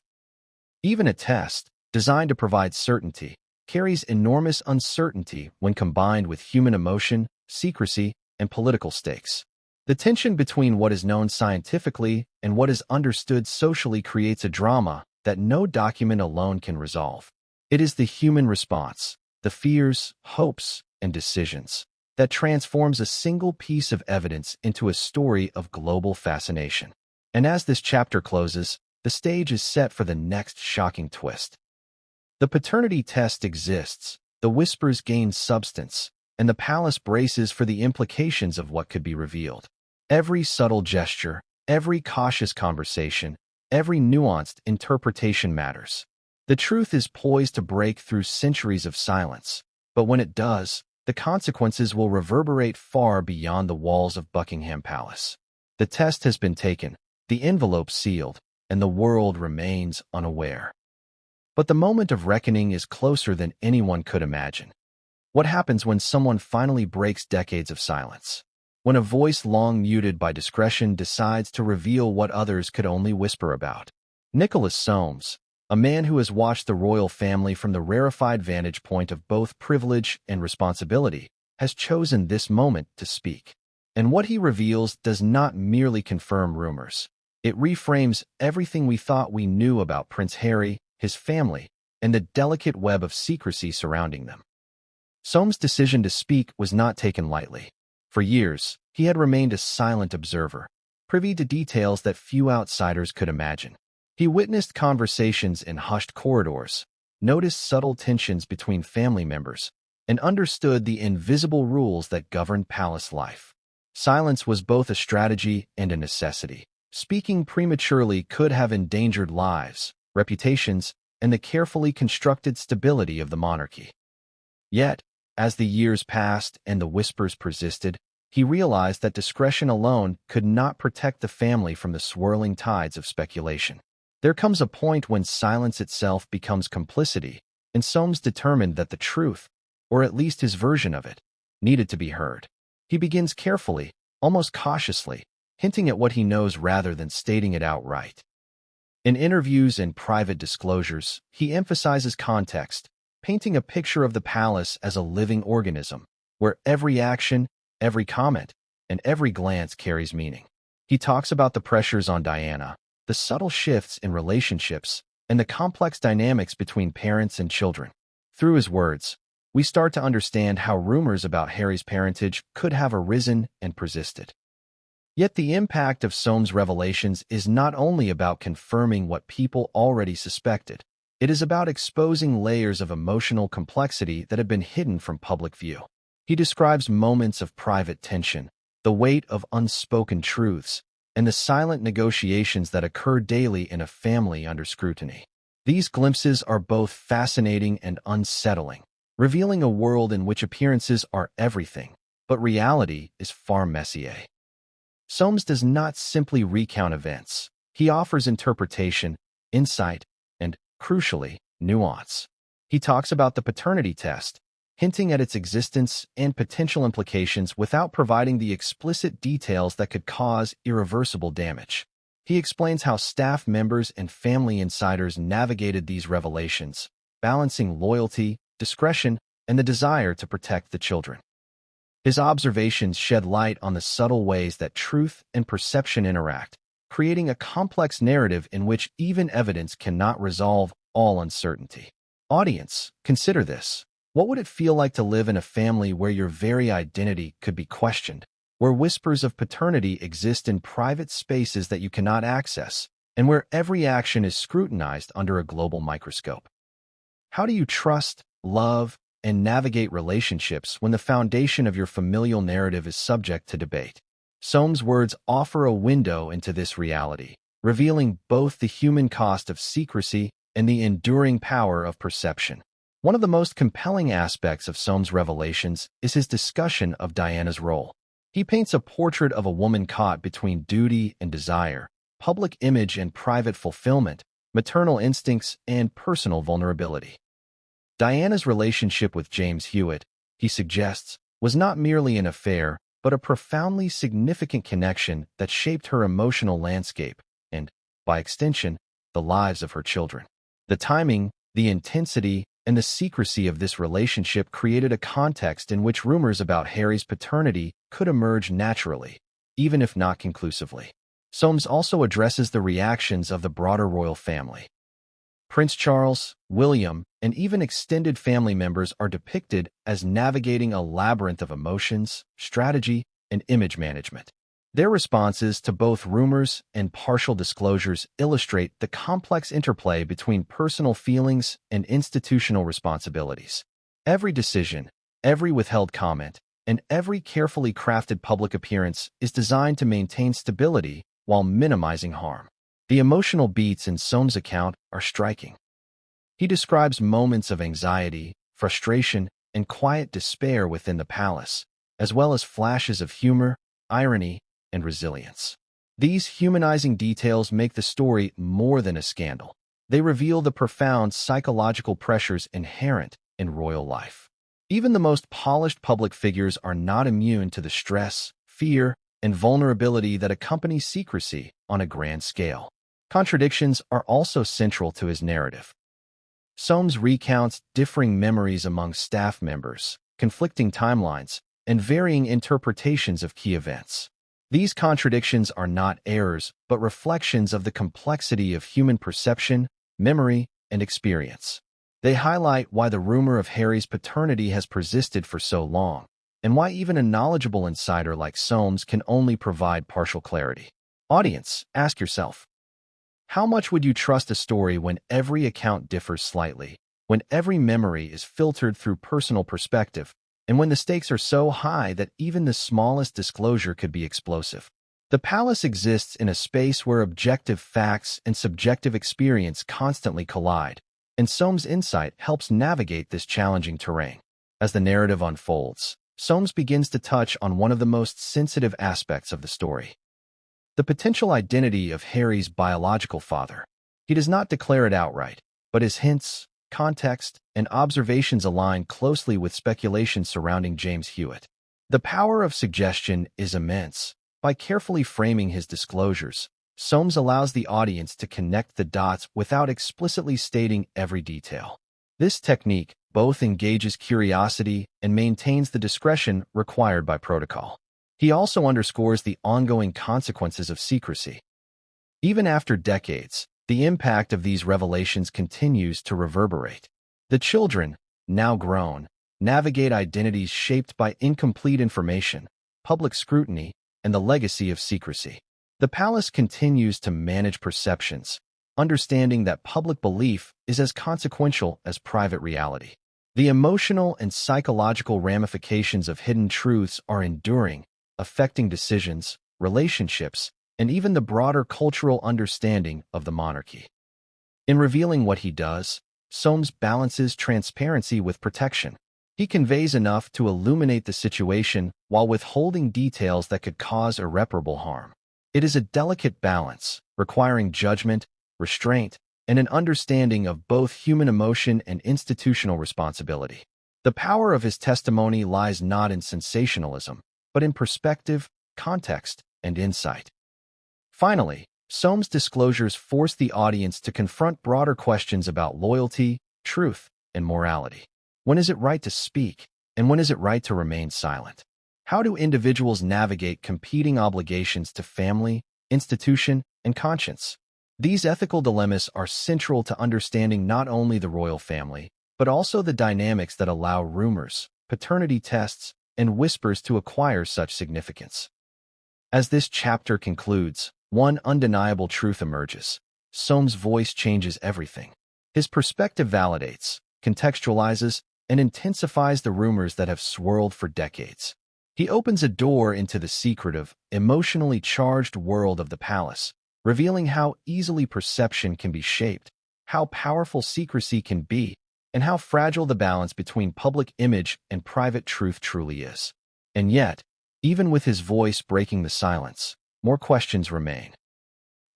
Even a test, designed to provide certainty, carries enormous uncertainty when combined with human emotion, secrecy, and political stakes. The tension between what is known scientifically and what is understood socially creates a drama that no document alone can resolve. It is the human response, the fears, hopes, and decisions, that transforms a single piece of evidence into a story of global fascination. And as this chapter closes, the stage is set for the next shocking twist. The paternity test exists, the whispers gain substance, and the palace braces for the implications of what could be revealed. Every subtle gesture, every cautious conversation, every nuanced interpretation matters. The truth is poised to break through centuries of silence, but when it does, the consequences will reverberate far beyond the walls of Buckingham Palace. The test has been taken, the envelope sealed, and the world remains unaware. But the moment of reckoning is closer than anyone could imagine. What happens when someone finally breaks decades of silence? When a voice long muted by discretion decides to reveal what others could only whisper about? Nicholas Soames, a man who has watched the royal family from the rarefied vantage point of both privilege and responsibility, has chosen this moment to speak. And what he reveals does not merely confirm rumors. It reframes everything we thought we knew about Prince Harry, his family, and the delicate web of secrecy surrounding them. Soames' decision to speak was not taken lightly. For years, he had remained a silent observer, privy to details that few outsiders could imagine. He witnessed conversations in hushed corridors, noticed subtle tensions between family members, and understood the invisible rules that governed palace life. Silence was both a strategy and a necessity. Speaking prematurely could have endangered lives, reputations, and the carefully constructed stability of the monarchy. Yet, as the years passed and the whispers persisted, he realized that discretion alone could not protect the family from the swirling tides of speculation. There comes a point when silence itself becomes complicity, and Soames determined that the truth, or at least his version of it, needed to be heard. He begins carefully, almost cautiously, hinting at what he knows rather than stating it outright. In interviews and private disclosures, he emphasizes context, painting a picture of the palace as a living organism, where every action, every comment, and every glance carries meaning. He talks about the pressures on Diana, the subtle shifts in relationships, and the complex dynamics between parents and children. Through his words, we start to understand how rumors about Harry's parentage could have arisen and persisted. Yet the impact of Soames' revelations is not only about confirming what people already suspected. It is about exposing layers of emotional complexity that have been hidden from public view. He describes moments of private tension, the weight of unspoken truths, and the silent negotiations that occur daily in a family under scrutiny. These glimpses are both fascinating and unsettling, revealing a world in which appearances are everything, but reality is far messier. Soames does not simply recount events. He offers interpretation, insight, and, crucially, nuance. He talks about the paternity test, hinting at its existence and potential implications without providing the explicit details that could cause irreversible damage. He explains how staff members and family insiders navigated these revelations, balancing loyalty, discretion, and the desire to protect the children. His observations shed light on the subtle ways that truth and perception interact, creating a complex narrative in which even evidence cannot resolve all uncertainty. Audience, consider this. What would it feel like to live in a family where your very identity could be questioned, where whispers of paternity exist in private spaces that you cannot access, and where every action is scrutinized under a global microscope? How do you trust, love, and navigate relationships when the foundation of your familial narrative is subject to debate? Soames' words offer a window into this reality, revealing both the human cost of secrecy and the enduring power of perception. One of the most compelling aspects of Soames' revelations is his discussion of Diana's role. He paints a portrait of a woman caught between duty and desire, public image and private fulfillment, maternal instincts and personal vulnerability. Diana's relationship with James Hewitt, he suggests, was not merely an affair, but a profoundly significant connection that shaped her emotional landscape and, by extension, the lives of her children. The timing, the intensity, and the secrecy of this relationship created a context in which rumors about Harry's paternity could emerge naturally, even if not conclusively. Soames also addresses the reactions of the broader royal family. Prince Charles, William, and even extended family members are depicted as navigating a labyrinth of emotions, strategy, and image management. Their responses to both rumors and partial disclosures illustrate the complex interplay between personal feelings and institutional responsibilities. Every decision, Every withheld comment and every carefully crafted public appearance is designed to maintain stability while minimizing harm. The emotional beats in Soames' account are striking. He describes moments of anxiety, frustration, and quiet despair within the palace, as well as flashes of humor, irony, and resilience. These humanizing details make the story more than a scandal. They reveal the profound psychological pressures inherent in royal life. Even the most polished public figures are not immune to the stress, fear, and vulnerability that accompany secrecy on a grand scale. Contradictions are also central to his narrative. Soames recounts differing memories among staff members, conflicting timelines, and varying interpretations of key events. These contradictions are not errors, but reflections of the complexity of human perception, memory, and experience. They highlight why the rumor of Harry's paternity has persisted for so long, and why even a knowledgeable insider like Soames can only provide partial clarity. Audience, ask yourself, how much would you trust a story when every account differs slightly, when every memory is filtered through personal perspective, and when the stakes are so high that even the smallest disclosure could be explosive? The palace exists in a space where objective facts and subjective experience constantly collide, and Soames' insight helps navigate this challenging terrain. As the narrative unfolds, Soames begins to touch on one of the most sensitive aspects of the story: the potential identity of Harry's biological father. He does not declare it outright, but his hints, context, and observations align closely with speculation surrounding James Hewitt. The power of suggestion is immense. By carefully framing his disclosures, Soames allows the audience to connect the dots without explicitly stating every detail. This technique both engages curiosity and maintains the discretion required by protocol. He also underscores the ongoing consequences of secrecy. Even after decades, the impact of these revelations continues to reverberate. The children, now grown, navigate identities shaped by incomplete information, public scrutiny, and the legacy of secrecy. The palace continues to manage perceptions, understanding that public belief is as consequential as private reality. The emotional and psychological ramifications of hidden truths are enduring, affecting decisions, relationships, and even the broader cultural understanding of the monarchy. In revealing what he does, Soames balances transparency with protection. He conveys enough to illuminate the situation while withholding details that could cause irreparable harm. It is a delicate balance, requiring judgment, restraint, and an understanding of both human emotion and institutional responsibility. The power of his testimony lies not in sensationalism, but in perspective, context, and insight. Finally, Soames' disclosures force the audience to confront broader questions about loyalty, truth, and morality. When is it right to speak, and when is it right to remain silent? How do individuals navigate competing obligations to family, institution, and conscience? These ethical dilemmas are central to understanding not only the royal family, but also the dynamics that allow rumors, paternity tests, and whispers to acquire such significance. As this chapter concludes, one undeniable truth emerges. Soames' voice changes everything. His perspective validates, contextualizes, and intensifies the rumors that have swirled for decades. He opens a door into the secretive, emotionally charged world of the palace, revealing how easily perception can be shaped, how powerful secrecy can be, and how fragile the balance between public image and private truth truly is. And yet, even with his voice breaking the silence, more questions remain.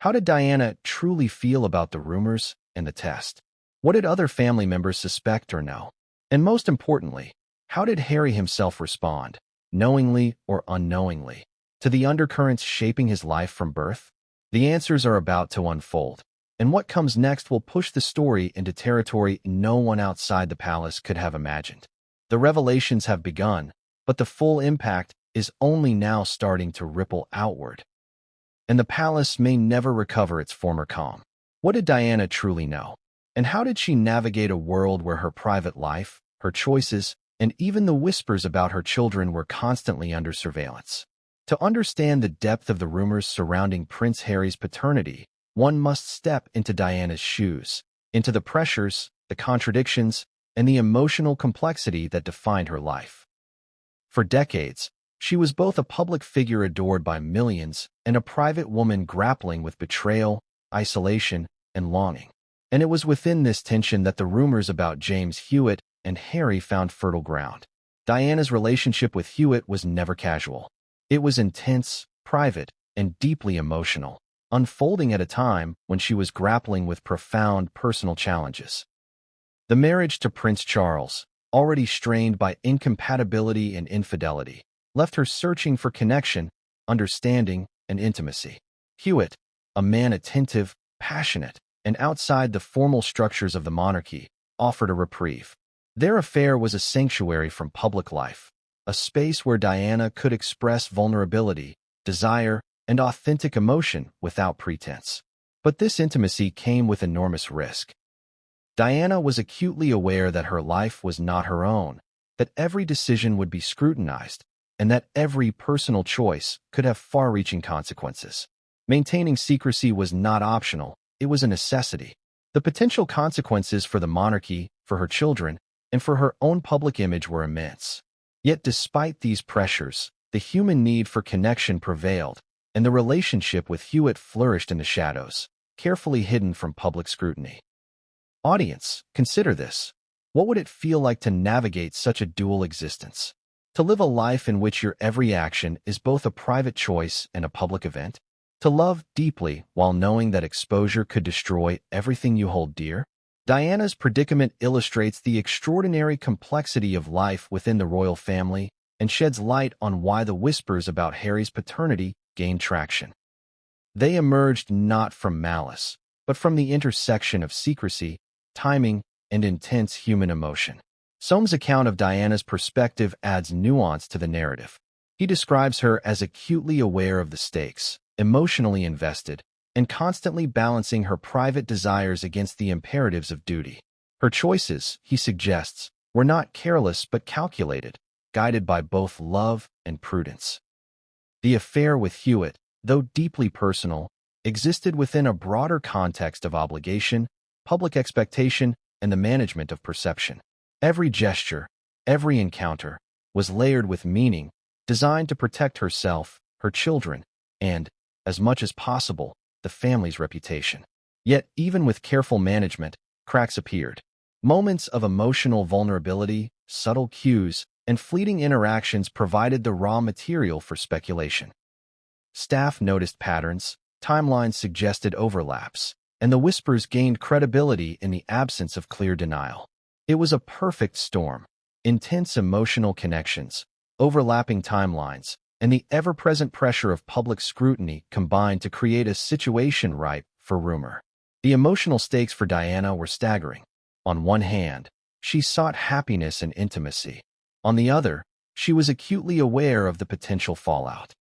How did Diana truly feel about the rumors and the test? What did other family members suspect or know? And most importantly, how did Harry himself respond, knowingly or unknowingly, to the undercurrents shaping his life from birth? The answers are about to unfold, and what comes next will push the story into territory no one outside the palace could have imagined. The revelations have begun, but the full impact is only now starting to ripple outward. And the palace may never recover its former calm. What did Diana truly know? And how did she navigate a world where her private life, her choices, and even the whispers about her children were constantly under surveillance? To understand the depth of the rumors surrounding Prince Harry's paternity, one must step into Diana's shoes, into the pressures, the contradictions, and the emotional complexity that defined her life. For decades, she was both a public figure adored by millions and a private woman grappling with betrayal, isolation, and longing. And it was within this tension that the rumors about James Hewitt and Harry found fertile ground. Diana's relationship with Hewitt was never casual. It was intense, private, and deeply emotional, unfolding at a time when she was grappling with profound personal challenges. The marriage to Prince Charles, already strained by incompatibility and infidelity, left her searching for connection, understanding, and intimacy. Hewitt, a man attentive, passionate, and outside the formal structures of the monarchy, offered a reprieve. Their affair was a sanctuary from public life, a space where Diana could express vulnerability, desire, and authentic emotion without pretense. But this intimacy came with enormous risk. Diana was acutely aware that her life was not her own, that every decision would be scrutinized, and that every personal choice could have far-reaching consequences. Maintaining secrecy was not optional, it was a necessity. The potential consequences for the monarchy, for her children, and for her own public image were immense. Yet despite these pressures, the human need for connection prevailed, and the relationship with Hewitt flourished in the shadows, carefully hidden from public scrutiny. Audience, consider this. What would it feel like to navigate such a dual existence? To live a life in which your every action is both a private choice and a public event? To love deeply while knowing that exposure could destroy everything you hold dear? Diana's predicament illustrates the extraordinary complexity of life within the royal family and sheds light on why the whispers about Harry's paternity gained traction. They emerged not from malice, but from the intersection of secrecy, timing, and intense human emotion. Soames' account of Diana's perspective adds nuance to the narrative. He describes her as acutely aware of the stakes, emotionally invested, and constantly balancing her private desires against the imperatives of duty. Her choices, he suggests, were not careless but calculated, guided by both love and prudence. The affair with Hewitt, though deeply personal, existed within a broader context of obligation, public expectation, and the management of perception. Every gesture, every encounter, was layered with meaning, designed to protect herself, her children, and, as much as possible, the family's reputation. Yet, even with careful management, cracks appeared. Moments of emotional vulnerability, subtle cues, and fleeting interactions provided the raw material for speculation. Staff noticed patterns, timelines suggested overlaps, and the whispers gained credibility in the absence of clear denial. It was a perfect storm. Intense emotional connections, overlapping timelines, and the ever-present pressure of public scrutiny combined to create a situation ripe for rumor. The emotional stakes for Diana were staggering. On one hand, she sought happiness and intimacy. On the other, she was acutely aware of the potential fallout.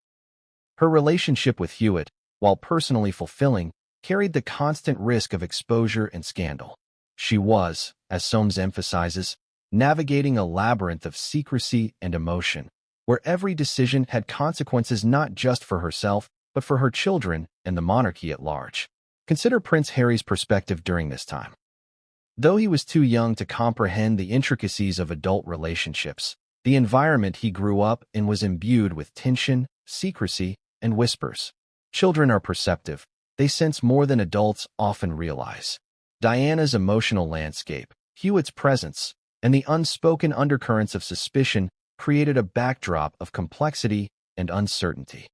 Her relationship with Hewitt, while personally fulfilling, carried the constant risk of exposure and scandal. She was, as Soames emphasizes, navigating a labyrinth of secrecy and emotion, where every decision had consequences not just for herself, but for her children and the monarchy at large. Consider Prince Harry's perspective during this time. Though he was too young to comprehend the intricacies of adult relationships, the environment he grew up in was imbued with tension, secrecy, and whispers. Children are perceptive. They sense more than adults often realize. Diana's emotional landscape, Hewitt's presence, and the unspoken undercurrents of suspicion created a backdrop of complexity and uncertainty.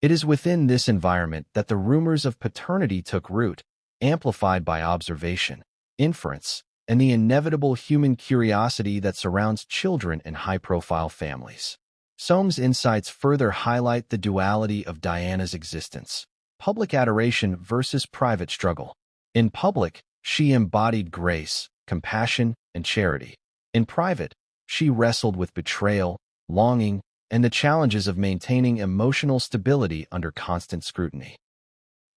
It is within this environment that the rumors of paternity took root, amplified by observation, inference, and the inevitable human curiosity that surrounds children in high-profile families. Soames' insights further highlight the duality of Diana's existence: public adoration versus private struggle. In public, she embodied grace, compassion, and charity. In private, she wrestled with betrayal, longing, and the challenges of maintaining emotional stability under constant scrutiny.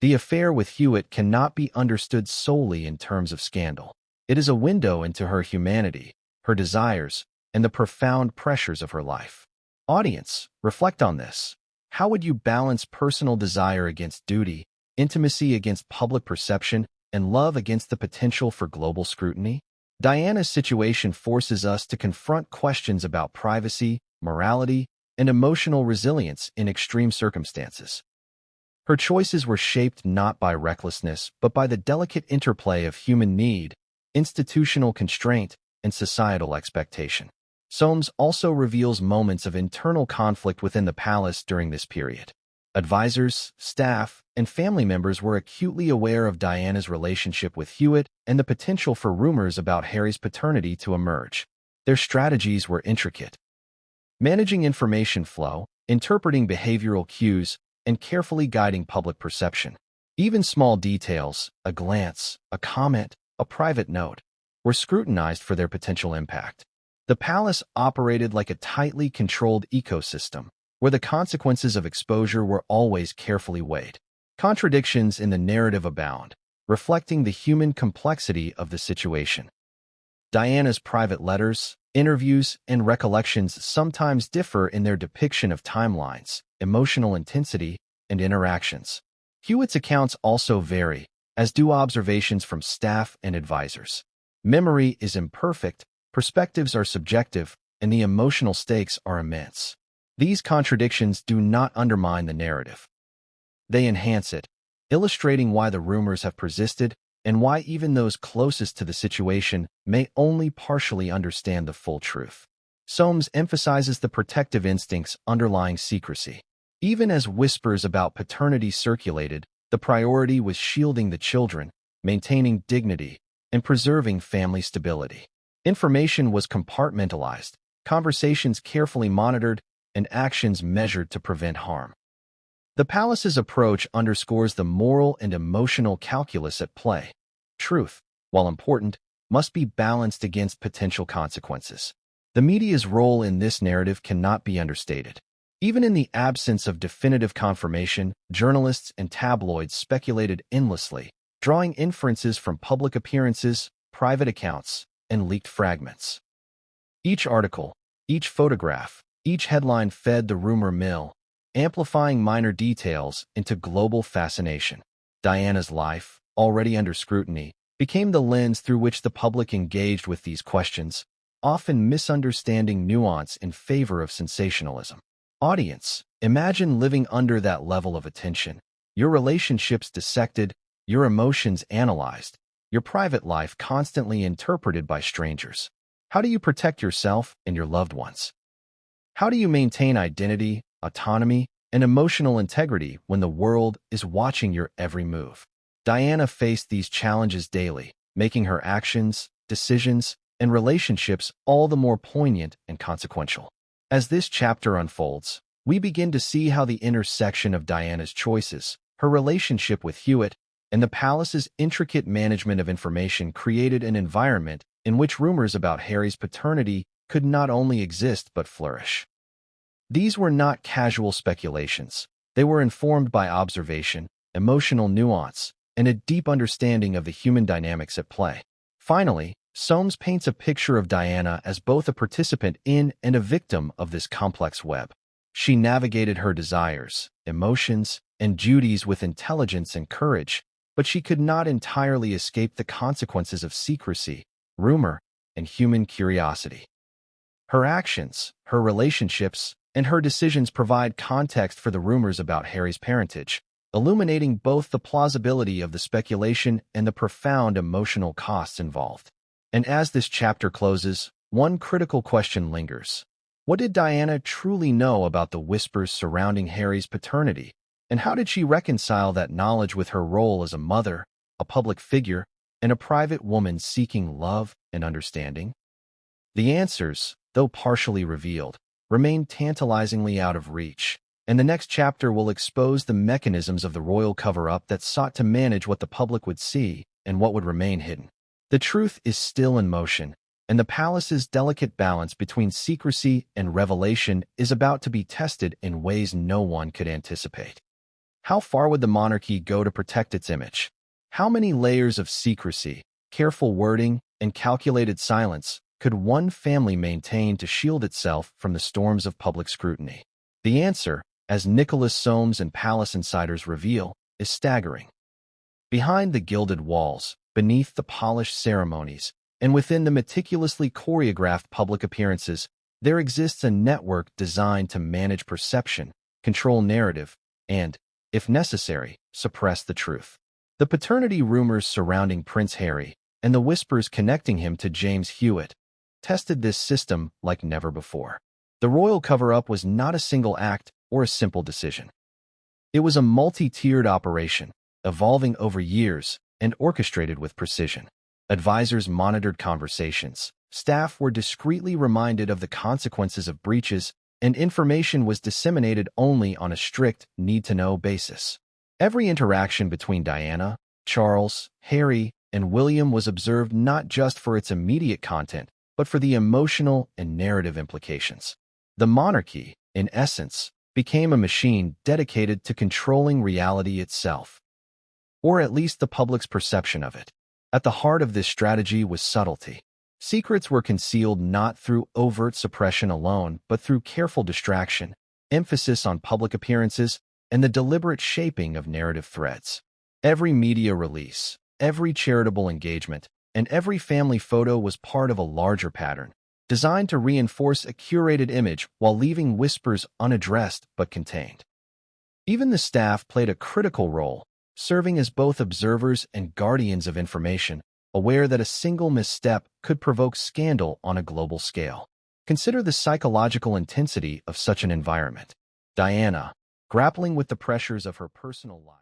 The affair with Hewitt cannot be understood solely in terms of scandal. It is a window into her humanity, her desires, and the profound pressures of her life. Audience, reflect on this. How would you balance personal desire against duty, intimacy against public perception, and love against the potential for global scrutiny? Diana's situation forces us to confront questions about privacy, morality, and emotional resilience in extreme circumstances. Her choices were shaped not by recklessness, but by the delicate interplay of human need, institutional constraint, and societal expectation. Soames also reveals moments of internal conflict within the palace during this period. Advisors, staff, and family members were acutely aware of Diana's relationship with Hewitt and the potential for rumors about Harry's paternity to emerge. Their strategies were intricate. Managing information flow, interpreting behavioral cues, and carefully guiding public perception. Even small details, a glance, a comment, a private note, were scrutinized for their potential impact. The palace operated like a tightly controlled ecosystem, where the consequences of exposure were always carefully weighed. Contradictions in the narrative abound, reflecting the human complexity of the situation. Diana's private letters, interviews, and recollections sometimes differ in their depiction of timelines, emotional intensity, and interactions. Hewitt's accounts also vary, as do observations from staff and advisors. Memory is imperfect, perspectives are subjective, and the emotional stakes are immense. These contradictions do not undermine the narrative. They enhance it, illustrating why the rumors have persisted and why even those closest to the situation may only partially understand the full truth. Soames emphasizes the protective instincts underlying secrecy. Even as whispers about paternity circulated, the priority was shielding the children, maintaining dignity, and preserving family stability. Information was compartmentalized, conversations carefully monitored, and actions measured to prevent harm. The palace's approach underscores the moral and emotional calculus at play. Truth, while important, must be balanced against potential consequences. The media's role in this narrative cannot be understated. Even in the absence of definitive confirmation, journalists and tabloids speculated endlessly, drawing inferences from public appearances, private accounts, and leaked fragments. Each article, each photograph, each headline fed the rumor mill, amplifying minor details into global fascination. Diana's life, already under scrutiny, became the lens through which the public engaged with these questions, often misunderstanding nuance in favor of sensationalism. Audience, imagine living under that level of attention. Your relationships dissected, your emotions analyzed, your private life constantly interpreted by strangers. How do you protect yourself and your loved ones? How do you maintain identity, autonomy, and emotional integrity when the world is watching your every move? Diana faced these challenges daily, making her actions, decisions, and relationships all the more poignant and consequential. As this chapter unfolds, we begin to see how the intersection of Diana's choices, her relationship with Hewitt, and the palace's intricate management of information created an environment in which rumors about Harry's paternity could not only exist but flourish. These were not casual speculations. They were informed by observation, emotional nuance, and a deep understanding of the human dynamics at play. Finally, Soames paints a picture of Diana as both a participant in and a victim of this complex web. She navigated her desires, emotions, and duties with intelligence and courage, but she could not entirely escape the consequences of secrecy, rumor, and human curiosity. Her actions, her relationships, and her decisions provide context for the rumors about Harry's parentage, illuminating both the plausibility of the speculation and the profound emotional costs involved. And as this chapter closes, one critical question lingers. What did Diana truly know about the whispers surrounding Harry's paternity? And how did she reconcile that knowledge with her role as a mother, a public figure, and a private woman seeking love and understanding? The answers, though partially revealed, remain tantalizingly out of reach, and the next chapter will expose the mechanisms of the royal cover-up that sought to manage what the public would see and what would remain hidden. The truth is still in motion, and the palace's delicate balance between secrecy and revelation is about to be tested in ways no one could anticipate. How far would the monarchy go to protect its image? How many layers of secrecy, careful wording, and calculated silence could one family maintain to shield itself from the storms of public scrutiny? The answer, as Nicholas Soames and Palace insiders reveal, is staggering. Behind the gilded walls, beneath the polished ceremonies, And within the meticulously choreographed public appearances, there exists a network designed to manage perception, control narrative, and, if necessary, suppress the truth. The paternity rumors surrounding Prince Harry and the whispers connecting him to James Hewitt tested this system like never before. The royal cover-up was not a single act or a simple decision. It was a multi-tiered operation, evolving over years and orchestrated with precision. Advisors monitored conversations, staff were discreetly reminded of the consequences of breaches, and information was disseminated only on a strict need-to-know basis. Every interaction between Diana, Charles, Harry, and William was observed not just for its immediate content, but for the emotional and narrative implications. The monarchy, in essence, became a machine dedicated to controlling reality itself, or at least the public's perception of it. At the heart of this strategy was subtlety. Secrets were concealed not through overt suppression alone, but through careful distraction, emphasis on public appearances, and the deliberate shaping of narrative threads. Every media release, every charitable engagement, and every family photo was part of a larger pattern, designed to reinforce a curated image while leaving whispers unaddressed but contained. Even the staff played a critical role, serving as both observers and guardians of information, aware that a single misstep could provoke scandal on a global scale. Consider the psychological intensity of such an environment. Diana, grappling with the pressures of her personal life,